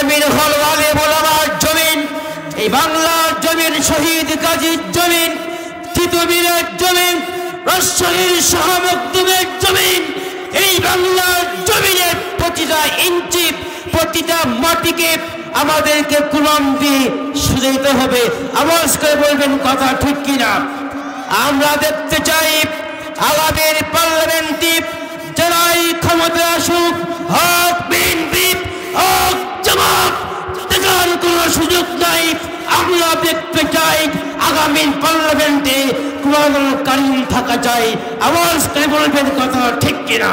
জমিন হল আলেম ওলামার জমিন, এই বাংলার জমিন শহীদ গাজীর জমিন, তিতুমীরের জমিন, রাজশাহীর শাহ মখদুমের জমিন। এই বাংলার জমিনের প্রতিটা ইঞ্চি, প্রতিটা মাটিকে আমাদেরকে কুরবান দিয়ে সুজাইতে হবে। আওয়াজ করে বলবেন কথা ঠিক কিনা? আমরা দেখতে চাই আগামীর পার্লামেন্টে যারাই ক্ষমতা আসুক, হক বিএনপি হক জামাত, দেখার কোনো সুযোগ নাই। আমরা দেখতে চাই আগামী পার্লামেন্টে কুরআনুল কারীম থাকা চাই। আওয়াজ করে বলবেন কথা ঠিক কিনা?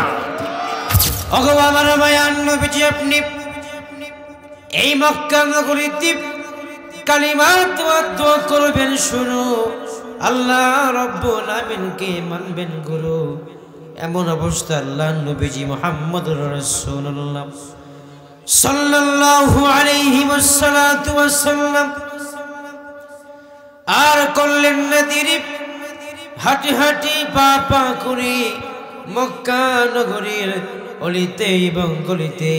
ভগবান মায়ান নবীজি, আপনি এই মক্কা নগরীতে কালিমা দোয়া করবেন শুরু, আল্লাহ রাব্বুল আলামিনকে মানবেন গুরু। এমন অবস্থা আল্লাহ নবীজি মুহাম্মদুর রাসূলুল্লাহ সাল্লাল্লাহু আলাইহি ওয়াসাল্লাম আর করলেন না দেরি, হাঁটি হাঁটি পা পা করে মক্কা নগরীর অলিতে এবং গলিতে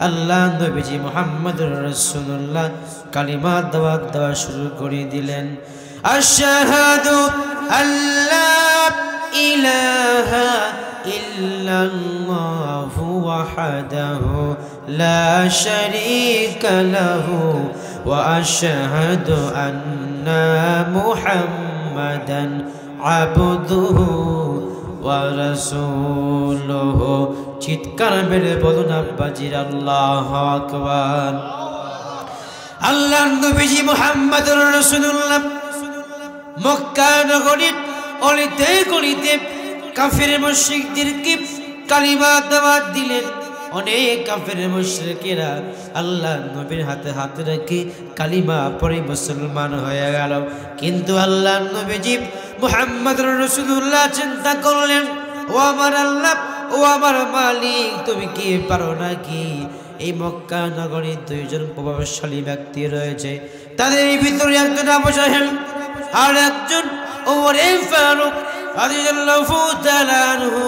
আল্লাহ নবীজি মুহাম্মদুর রাসূলুল্লাহ কালিমা দাওয়াত দেওয়া শুরু করে দিলেন। আশহাদু আল্লা ইলাহা ইল্লাল্লাহু ওয়াহদাহু লা শারীকা লাহু ওয়া আশহাদু আন্না মুহাম্মাদান আবদুহু ওয়া রাসূলুহু। চিৎকার মেরে বলুন আব্বাজির আল্লাহু আকবার। আল্লাহর নবীজি মুহাম্মদুর রাসূলুল্লাহ মক্কা নগরীর অলিতে গলিতে কাফির মুশরিকদেরকে কালিমা দাওয়াত দিলেন। অনেক কাফির মুশরিকেরা আল্লাহর নবীর হাতে হাত রেখে কালিমা পড়ে মুসলমান হয়ে গেল। কিন্তু আল্লাহর নবীজি মুহাম্মদুর রাসূলুল্লাহ চিন্তা করলেন, ও আমার আল্লাহ, ও আমার মালিক, তুমি কি পারো নাকি? এই মক্কা নগরী দুইজন প্রভাবশালী ব্যক্তি রয়েছে, তাদের ভিতরে একজন আবু জাহেল আর একজন ওমর ফারুক রাদিয়াল্লাহু তাআলা আনহু।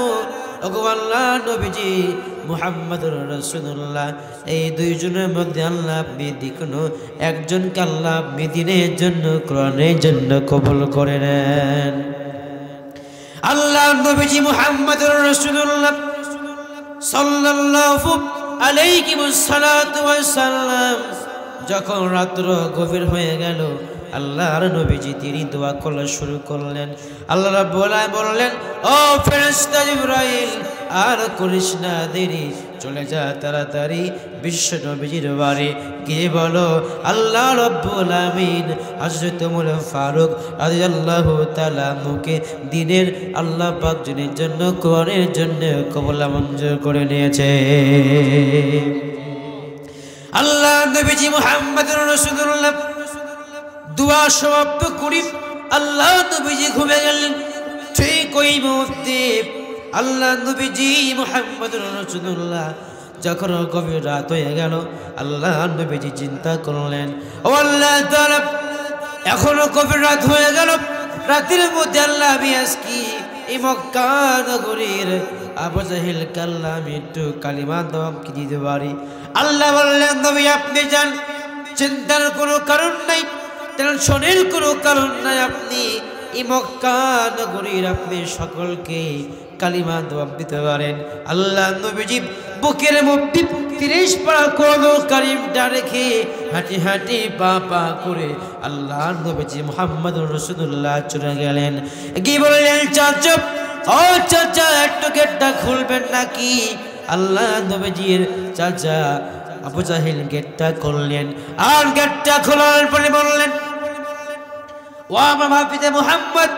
ওগো আল্লাহর নবীজি মুহাম্মদুর রাসূলুল্লাহ, এই দুইজনের মধ্যে আল্লাহ আপনি কোনো একজনকে আল্লাহ আপনি দ্বীনের জন্য, কোরআনের জন্য কবুল করে নেন। আল্লাহর নবীজি মুহাম্মদুর রাসূলুল্লাহ সাল্লাল্লাহু আলাইহি ওয়াসাল্লাম যখন রাত্র গভীর হয়ে গেল, আল্লাহর নবীজি তিনি দোয়া করা শুরু করলেন। আল্লাহ রাব্বুল আলামিন বললেন, ও ফেরেশতা জিবরাইল, আর করিস না দেরি, চলে যা তাড়াতাড়ি বিশ্ব নবীজির বাড়ি গিয়ে বলো আল্লাহ রাব্বুল আলামিন হযরত ওমর ফারুক রাদিয়াল্লাহু তাআলা মুকে দ্বীনের আল্লাহ পাক দিনের জন্য, কোরআনের জন্য কবুল মঞ্জুর করে নিয়েছে। আল্লাহ নবীজি মুহাম্মদুর রাসূলুল্লাহ দুয়া সমাপ্ত করি আল্লাহ নবীজি ঘুমিয়ে গেলেন। ঠিক ওই মুহূর্তে আল্লাহ নবীজি মুহাম্মদুর রাসূলুল্লাহ যখন গভীর রাত হয়ে গেল, আল্লাহ নবীজি চিন্তা করলেন, ও আল্লাহ তাআলা, এখনো গভীর রাত হয়ে গেল, রাতের মধ্যে আল্লাহ আমি আজকে এই মক্কা নগরীর আবু জাহেল কাল্লা আমি একটু কালিমা দাওয়াত দিতে পারি। আল্লাহ বললেন, নবী আপনি যান, চিন্তার কোনো কারণ নাই, টেনশনের কোনো কারণ নাই, আপনি এই মক্কা নগরীর আপনি সকলকে কালিমা দাওয়াত দিতে পারেন। আল্লাহ নবীজি বুকের মধ্যে 30 পারা কোরআনুল কারীমটা রেখে হাঁটি হাঁটি পা পা করে আল্লাহ নবীজি মুহাম্মদুর রাসূলুল্লাহ চলে গেলেন। কি বললেন, চাচা, ও চাচা, একটু গেটটা খুলবেন নাকি? আল্লাহ নবীজির চাচা আবু জাহেল গেটটা খুললেন, আর গেটটা খোলার পরে বললেন, ও আমার হাফিজে মুহাম্মদ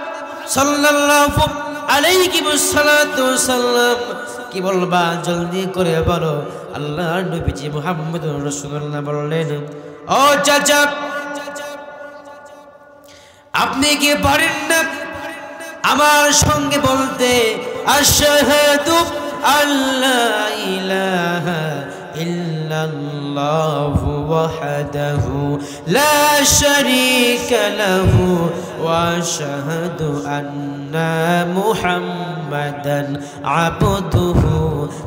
সাল্লাল্লাহু আলাইহি ওয়াসাল্লাম, কি বলবা জলদি করে বলো। আল্লাহর নবীজি মুহাম্মদুর রাসূলুল্লাহ বললেন, ও চাচা, আপনি কি পারেন না আমার সঙ্গে বলতে আশহাদু আল্লা ইলাহা ইল্লাল্লাহু ওয়াহদাহু লা শারীকা লাহু ওয়া আশহাদু আন্না মুহাম্মাদান আবদুহু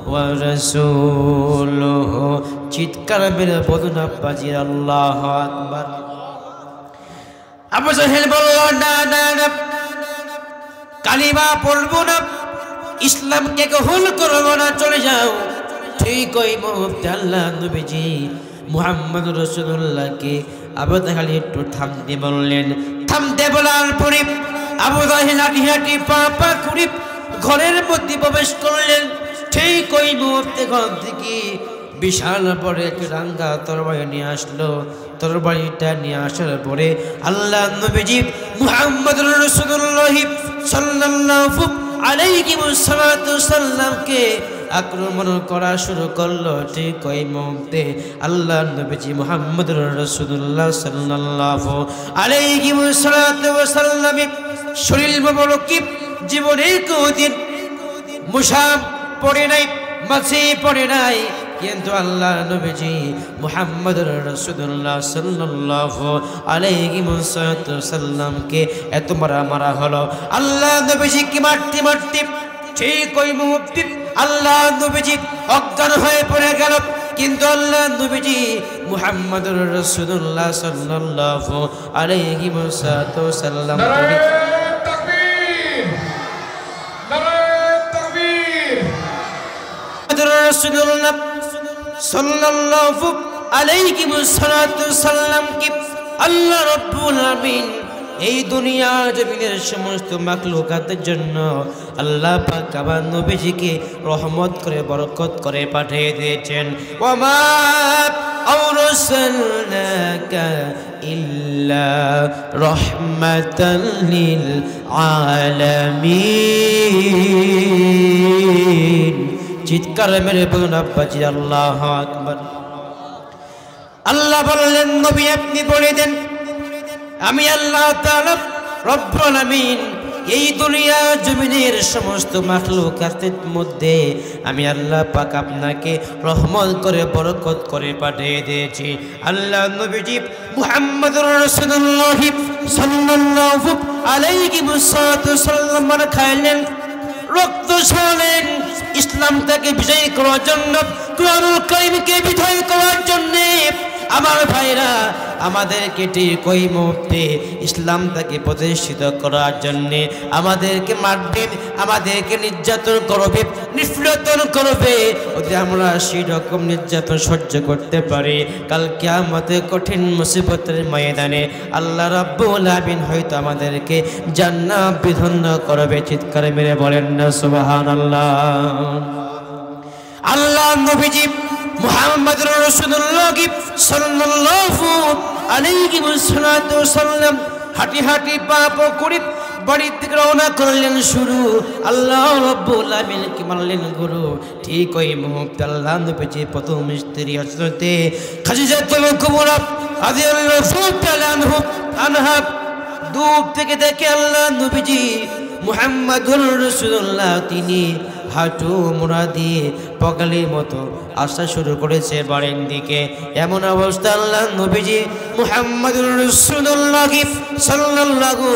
ওয়া রাসূলুহু। চিৎকার মেরে বলুন আব্বাজি আল্লাহু আকবার। আবু জাহেল বলল, না না না, কালিমা পড়বো না, ইসলামকে কবুল করবো না, চলে যাও। ঠিক ওই মুহূর্তে আল্লাহ নবীজি মুহাম্মদ রাসূলুল্লাহকে আবু জাহেল একটু থামতে বললেন। থামতে বলার পরে আবু জাহেল হাঁটি হাঁটি পা পা করে ঘরের মধ্যে প্রবেশ করলেন। ঠিক ওই মুহূর্তে ঘর থেকে বিশাল বড় একটা রাঙ্গা তরবারি নিয়ে আসলো। তরবারিটা নিয়ে আসার পরে আল্লাহ নবীজি মুহাম্মদ রাসূলুল্লাহ সাল্লাল্লাহু আলাইহি ওয়াসাল্লামকে আক্রমণ করা শুরু করলো। ঠিক ওই মুহূর্তে আল্লাহ নবীজি মুহাম্মদ রাসূলুল্লাহ সাল্লাল্লাহু আলাইহি ওয়াসাল্লাম শরীর মোবারক জীবনে কোনদিন মুসাব পড়ে নাই, মাঝে পড়ে নাই, কিন্তু আল্লাহ নবীজি মুহাম্মদ রাসূলুল্লাহ সাল্লাল্লাহু আলাইহি ওয়াসাল্লামকে এত মারা হলো। আল্লাহ নবীজিকে মারতে মারতে ঠিক ওই মুহূর্তে আল্লাহ নবীজি অজ্ঞান হয়ে পড়ে গেল। কিন্তু আল্লাহ নবীজি মুহাম্মদ রাসূলুল্লাহ সাল্লাল্লাহু আলাইহি ওয়াসাল্লাম রাসূলুল্লাহ সাল্লাল্লাহু আলাইহি ওয়াসাল্লাম কি আল্লাহ রাব্বুল আলামিন এই দুনিয়া জমিনের সমস্ত মাখলুকাতের জন্য আল্লাহ পাক আমার নবীজিকে রহমত করে বরকত করে পাঠিয়ে দিয়েছেন। ওয়া আরসালনাকা ইল্লা রাহমাতাল লিল আলামিন। চিৎকার মেরে বলুন আব্বাজি আল্লাহু আকবার। আল্লাহ বললেন, নবী আপনি বলে দেন, আমি আল্লাহ তাআলা রব্বুল আলামিন এই দুনিয়া জমিনের সমস্ত মাখলুকাতের মধ্যে আমি আল্লাহ পাক আপনাকে রহমত করে বরকত করে পাঠিয়ে দিয়েছি। আল্লাহ নবীজি মুহাম্মদুর রাসূলুল্লাহ সাল্লাল্লাহু আলাইহি ওয়াসাল্লাম খাইলেন, রক্ত ঝরালেন, ইসলামটাকে বিজয় করার জন্য, কুরআনুল কারীমকে বিজয় করার জন্য। আমার ভাইরা, আমাদেরকে ঠিক ওই মুহূর্তে ইসলামটাকে প্রতিষ্ঠিত করার জন্যে আমাদেরকে মারবে, আমাদেরকে নির্যাতন করবে, নিপীড়ন করবে। ওতে আমরা সেই রকম নির্যাতন সহ্য করতে পারি, কাল কিয়ামতের কঠিন মুসিবতের ময়দানে আল্লাহ রাব্বুল আলামিন হয়তো আমাদেরকে জান্নাত বিধান করবে। চিৎকার মেরে বলেন না সুবহানাল্লাহ। আল্লাহ নবীজি মুহাম্মদ রাসূলুল্লাহ সাল্লাল্লাহু আলাইহি ওয়াসাল্লাম হাঁটি হাঁটি পা পা করে বাড়ির থেকে রওনা করলেন শুরু। আল্লাহ রাব্বুল আলামিনকে মানলেন গুরু। ঠিক ওই মুহূর্তে আল্লাহ নবীজি প্রথম স্ত্রী হযরতে খাদিজাতুল কুবরা রাদিয়াল্লাহু তাআলা আনহা দূর থেকে দেখে আল্লাহ নবীজি মুহাম্মদুর রাসূলুল্লাহ তিনি হাঁটু মোড়া দিয়ে পগালের মতো আসা শুরু করেছে বাড়ির দিকে। এমন অবস্থা আল্লাহ নবীজি মুহাম্মদুর রাসূলুল্লাহ সাল্লাল্লাহু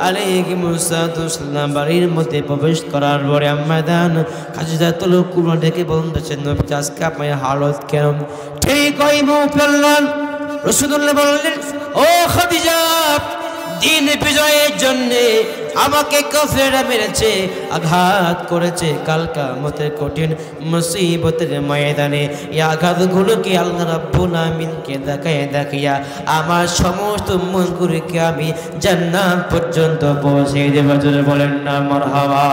আলাইহি ওয়াসাল্লাম বাড়ির মধ্যে প্রবেশ করার পরে আম্মাদান খাদিজাতুল কুবরা ডেকে বলতেছেন, নবী আজকে আপনার হালত কেমন? ঠিক ওই মুহূর্তে আল্লাহ রাসূলুল্লাহ বললেন, ও খাদিজা, দিন বিজয়ের জন্যে আমাকে কাফেররা মেরেছে, আঘাত করেছে, কাল কিয়ামতের কঠিন মুসিবতের ময়দানে এই আঘাতগুলোকে আল্লাহ রাব্বুল আলামিনকে দেখাইয়া আমার সমস্ত মনগুলোকে আমি জান্নাত পর্যন্ত পৌঁছে দেব। বলেন না মারহাবা।